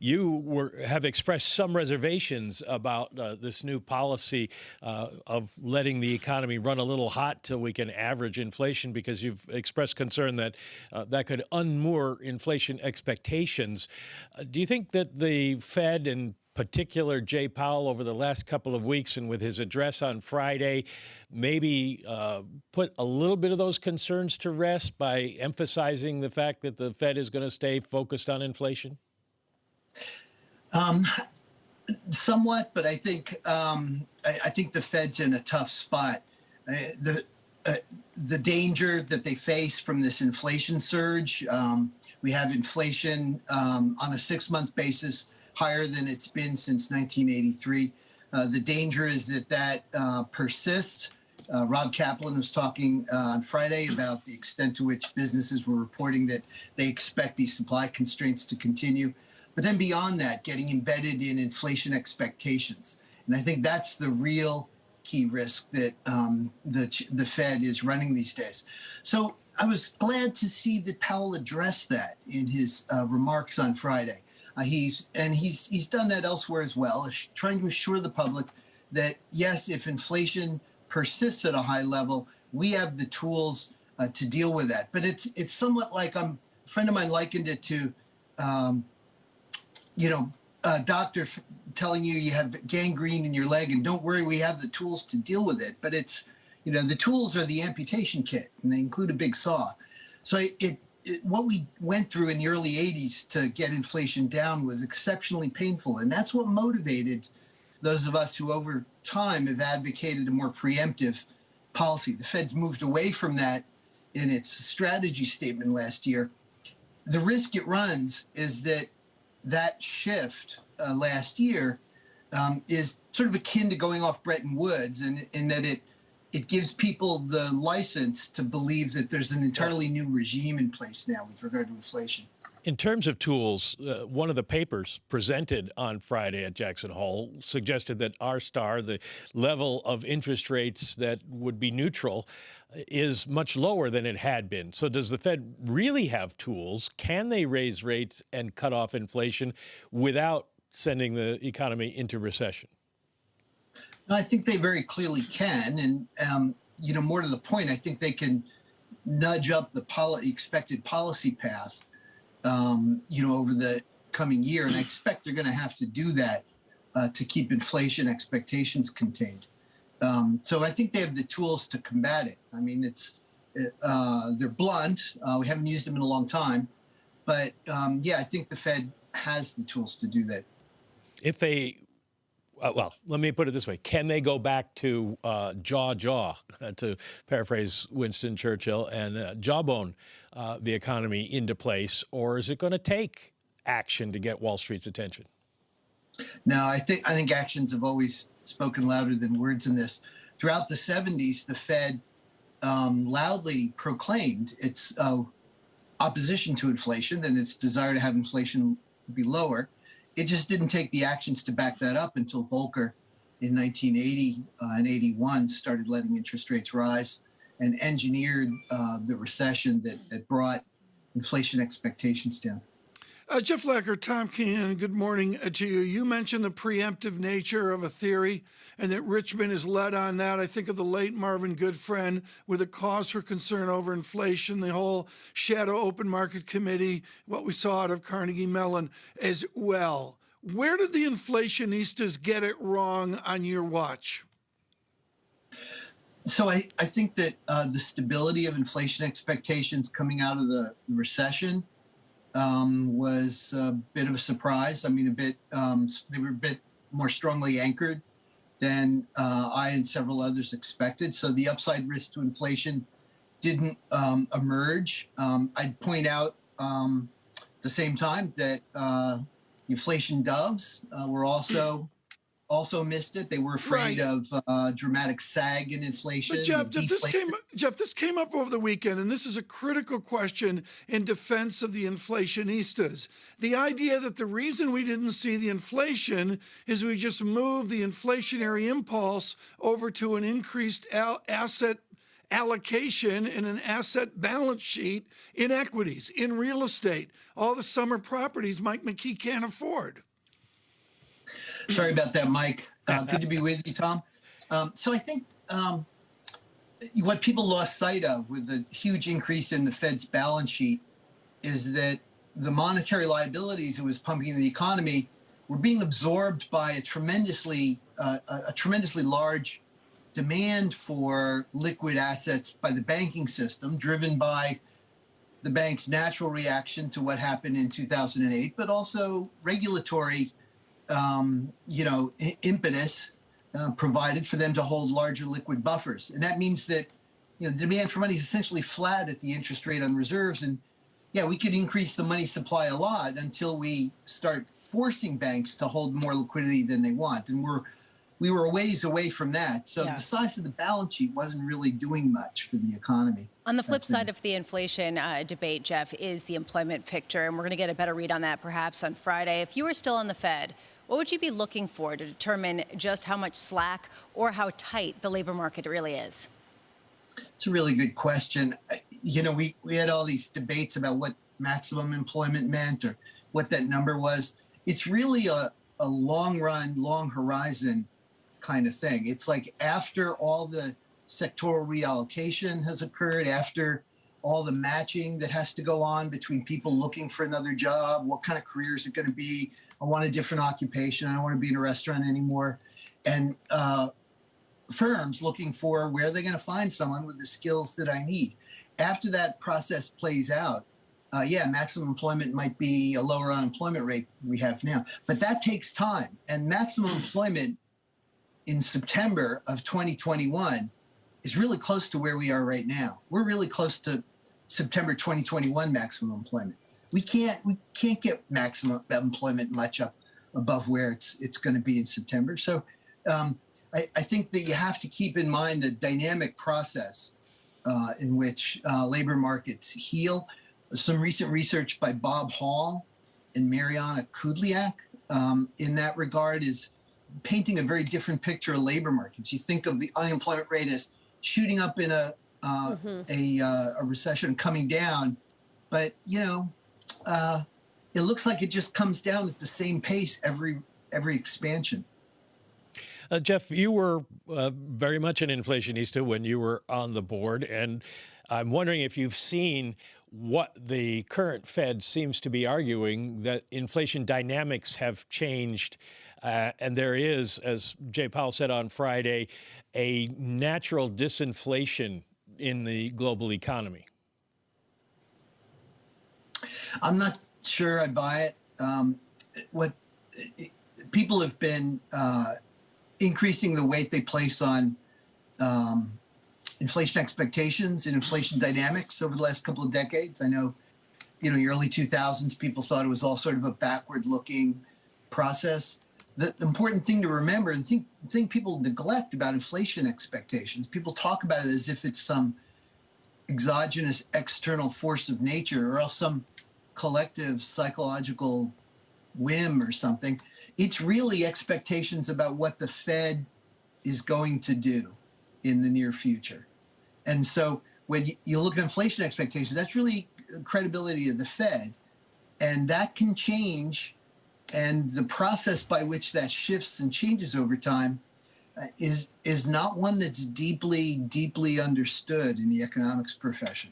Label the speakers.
Speaker 1: have expressed some reservations about this new policy of letting the economy run a little hot till we can average inflation, because you've expressed concern that that could unmoor inflation expectations. Do you think that the Fed, in particular Jay Powell, over the last couple of weeks and with his address on Friday, maybe put a little bit of those concerns to rest by emphasizing the fact that the Fed is going to stay focused on inflation?
Speaker 2: Somewhat, but I think the Fed's in a tough spot. The danger that they face from this inflation surge, we have inflation on a 6-month basis higher than it's been since 1983. The danger is that persists. Rob Kaplan was talking on Friday about the extent to which businesses were reporting that they expect these supply constraints to continue. But then beyond that, getting embedded in inflation expectations. And I think that's the real key risk that the Fed is running these days. So I was glad to see that Powell address that in his remarks on Friday. He's done that elsewhere as well, trying to assure the public that, yes, if inflation persists at a high level, we have the tools to deal with that. But it's somewhat like a friend of mine likened it to, a doctor telling you have gangrene in your leg and don't worry, we have the tools to deal with it. But it's, the tools are the amputation kit, and they include a big saw. So what we went through in the early 80s to get inflation down was exceptionally painful. And that's what motivated those of us who over time have advocated a more preemptive policy. The Fed's moved away from that in its strategy statement last year. The risk it runs is that shift last year is sort of akin to going off Bretton Woods, in that it gives people the license to believe that there's an entirely new regime in place now with regard to inflation.
Speaker 1: In terms of tools, one of the papers presented on Friday at Jackson Hole suggested that R-star, the level of interest rates that would be neutral, is much lower than it had been. So does the Fed really have tools? Can they raise rates and cut off inflation without sending the economy into recession?
Speaker 2: I think they very clearly can. And, more to the point, I think they can nudge up the expected policy path, over the coming year. And I expect they're going to have to do that to keep inflation expectations contained. So I think they have the tools to combat it. I mean, they're blunt. We haven't used them in a long time. But, I think the Fed has the tools to do that.
Speaker 1: If they let me put it this way. Can they go back to jaw, to paraphrase Winston Churchill, and jawbone the economy into place? Or is it going to take action to get Wall Street's attention?
Speaker 2: No, I think actions have always spoken louder than words in this. Throughout the 70s, the Fed loudly proclaimed its opposition to inflation and its desire to have inflation be lower. It just didn't take the actions to back that up until Volcker in 1980 and 81 started letting interest rates rise and engineered the recession that brought inflation expectations down.
Speaker 3: Jeff Lacker, Tom Keene, good morning to you. You mentioned the preemptive nature of a theory and that Richmond is led on that. I think of the late Marvin Goodfriend with a cause for concern over inflation, the whole shadow open market committee, what we saw out of Carnegie Mellon as well. Where did the inflationistas get it wrong on your watch?
Speaker 2: So I think that the stability of inflation expectations coming out of the recession was a bit of a surprise. I mean, they were a bit more strongly anchored than I and several others expected. So the upside risk to inflation didn't emerge. I'd point out at the same time that inflation doves were also missed it. They were afraid of dramatic sag in inflation.
Speaker 3: But Jeff, this came up over the weekend, and this is a critical question in defense of the inflationistas. The idea that the reason we didn't see the inflation is we just moved the inflationary impulse over to an increased asset allocation in an asset balance sheet in equities, in real estate, all the summer properties Mike McKee can't afford.
Speaker 2: Sorry about that, Mike. Good to be with you, Tom. So I think what people lost sight of with the huge increase in the Fed's balance sheet is that the monetary liabilities it was pumping into the economy were being absorbed by a tremendously large demand for liquid assets by the banking system, driven by the bank's natural reaction to what happened in 2008, but also regulatory, impetus provided for them to hold larger liquid buffers. And that means that, the demand for money is essentially flat at the interest rate on reserves. And yeah, we could increase the money supply a lot until we start forcing banks to hold more liquidity than they want. And we were a ways away from that. So the size of the balance sheet wasn't really doing much for the economy.
Speaker 4: On the flip side of the inflation debate, Jeff, is the employment picture. And we're going to get a better read on that perhaps on Friday. If you were still on the Fed, what would you be looking for to determine just how much slack or how tight the labor market really is?
Speaker 2: It's a really good question. We had all these debates about what maximum employment meant or what that number was. It's really a long run, long horizon kind of thing. It's like after all the sectoral reallocation has occurred, after all the matching that has to go on between people looking for another job, what kind of career is it going to be? I want a different occupation. I don't want to be in a restaurant anymore. And firms looking for where they're going to find someone with the skills that I need. After that process plays out, maximum employment might be a lower unemployment rate we have now, but that takes time. And maximum employment in September of 2021 is really close to where we are right now. We're really close to September 2021 maximum employment. We can't get maximum employment much up above where it's going to be in September. So I think that you have to keep in mind the dynamic process in which labor markets heal. Some recent research by Bob Hall and Mariana Kudliak in that regard is painting a very different picture of labor markets. You think of the unemployment rate as shooting up in a recession, coming down, but it looks like it just comes down at the same pace every expansion.
Speaker 1: Jeff, you were very much an inflationista when you were on the board, and I'm wondering if you've seen what the current Fed seems to be arguing, that inflation dynamics have changed, and there is, as Jay Powell said on Friday, a natural disinflation in the global economy.
Speaker 2: I'm not sure I buy it. People have been increasing the weight they place on inflation expectations and inflation dynamics over the last couple of decades. I know, in the early 2000s, people thought it was all sort of a backward-looking process. The important thing to remember, and the thing people neglect about inflation expectations, people talk about it as if it's some exogenous external force of nature or else some collective psychological whim or something. It's really expectations about what the Fed is going to do in the near future. And so when you look at inflation expectations, that's really credibility of the Fed. And that can change. And the process by which that shifts and changes over time is not one that's deeply, deeply understood in the economics profession.